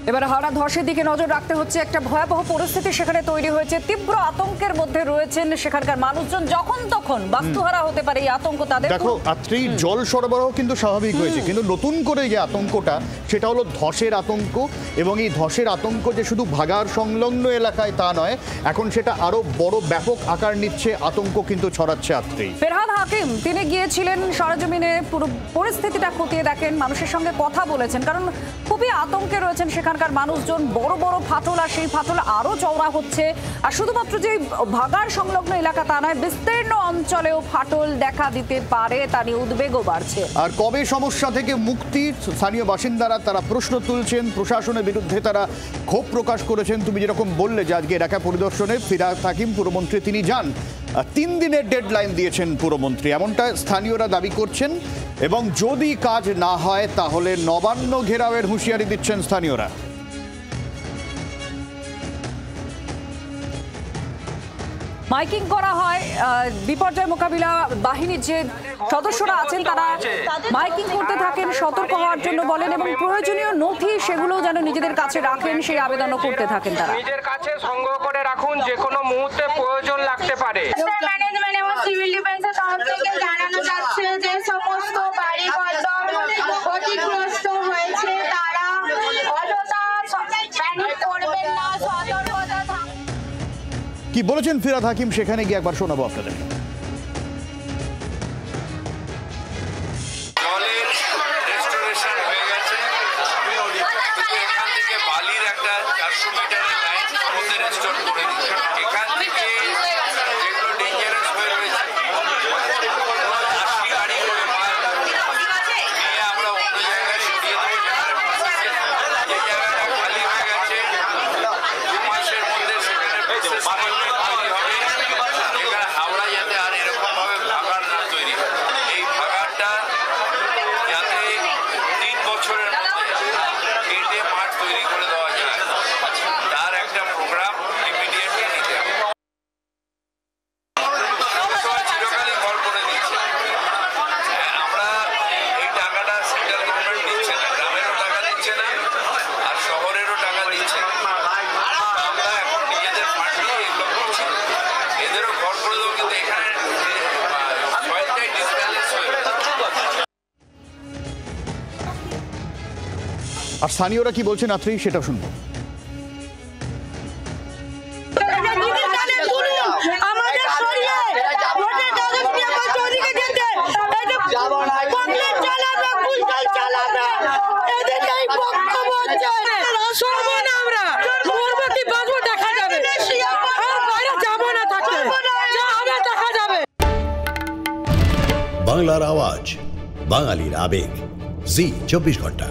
এবার হাওড়া ধসের দিকে নজর রাখতে হচ্ছে। একটা ভয়াবহ পরিস্থিতি সেখানে তৈরি হয়েছে। তীব্র আতঙ্কের মধ্যে রয়েছেন সেখানকার মানুষজন। যখন তখন বাস্তুহারা হতে পারে এই আতঙ্ক তাদের। দেখো আত্রি, জল সরবরাহ কিন্তু স্বাভাবিক হয়েছে, কিন্তু নতুন করে যে আতঙ্কটা সেটা হলো ধসের আতঙ্ক। এবং এই ধসের আতঙ্ক যে শুধু ভাগার সংলগ্ন এলাকায় তা নয়, এখন সেটা আরো বড় ব্যাপক আকার নিচ্ছে, আতঙ্ক কিন্তু ছড়াচ্ছে। আত্রি ফেরহাদ হাকিম তিনি গিয়েছিলেন সরেজমিনে, পুরো পরিস্থিতিটা খতিয়ে দেখেন, মানুষের সঙ্গে কথা বলেছেন, কারণ খুবই আতঙ্কে রয়েছেন সেখানকার মানুষজন। বড় বড় ফাটল, আর সেই ফাটল আরো চওড়া হচ্ছে। আর শুধুমাত্র যে ভাগাড় সংলগ্ন এলাকা তা নয়, বিস্তীর্ণ অঞ্চলেও ফাটল দেখা দিতে পারে, তা নিয়ে উদ্বেগও বাড়ছে। আর কবে সমস্যা থেকে মুক্তি, স্থানীয় বাসিন্দারা তারা প্রশ্ন তুলছেন, প্রশাসনের বিরুদ্ধে তারা ক্ষোভ প্রকাশ করেছেন। তুমি যেরকম বললে যে আজকে এলাকা পরিদর্শনে ফেরহাদ হাকিম পুরমন্ত্রী তিনি যান, 3 দিনের ডেডলাইন দিয়েছেন পুরমন্ত্রী, এমনটা স্থানীয়রা দাবি করছেন। এবং যদি কাজ না হয় তাহলে নবান্ন ঘেরাওয়ের হুঁশিয়ারি দিচ্ছেন স্থানীয়রা। মাইকিং করা হয়, বিপর্যয় মোকাবিলা বাহিনীর যে সদস্যরা আছেন তারা মাইকিং করতে থাকেন, সতর্ক হওয়ার জন্য বলেন, এবং প্রয়োজনীয় নথি সেগুলো যেন নিজেদের কাছে রাখেন সেই আবেদনও করতে থাকেন তারা। নিজের কাছে সংগ্রহ করে রাখুন, যে কোনো মুহূর্তে প্রয়োজন লাগতে পারে। ম্যানেজমেন্ট এবং সিভিল ডিফেন্সের তরফ থেকে জানানো যাচ্ছে যে সমস্ত বাড়িঘর ক্ষতিগ্রস্ত হয়েছে, তারা অযথা প্যানিক করবেন না, সতর্কতা থাকুন। কি বলেছেন ফেরহাদ হাকিম সেখানে গিয়ে একবার শোনাবো আপনাদের। জলের রেস্টোরেশন হয়ে গেছে, এখান থেকে বালির একটা 400 মিটারের লাইন মধ্যে রেস্টোর করে দিচ্ছে। এখান থেকে যেগুলো ডেঞ্জারাস হয়ে রয়েছে 80 গাড়ি করে নিয়ে আমরা অন্য জায়গায় সরিয়ে দেবো। যে জায়গাটা খালি হয়ে গেছে 2 মাসের মধ্যে সেখানে খালি হবে। এখানে হাওড়া যাতে আর এরকম ভাবে ভাগাড় না তৈরি হয়, এই ভাগাড়টা যাতে 3 বছরের মধ্যে কেটে মাঠ তৈরি করে দেওয়া যায়, তার একটা প্রোগ্রাম ইমিডিয়েটলি নিতে হবে। চিরকালই ঘর করে দিচ্ছে, আমরা এই টাকাটা সেন্ট্রাল গভর্নমেন্ট দিচ্ছে না, গ্রামেরও টাকা দিচ্ছে না আর শহরেরও টাকা দিচ্ছে না। আমরা এখন নিজেদের ফান্ড নিয়ে এগুলো করছি, এদেরও ঘর করে দেবো, কিন্তু এখানে সয়েলটাই ডিসব্যালেন্স হয়ে গেছে। আর স্থানীয়রা কি বলছেন আত্রি সেটা শুনবো। বাংলার আওয়াজ, বাঙালির আবেগ, জি 24 ঘন্টা।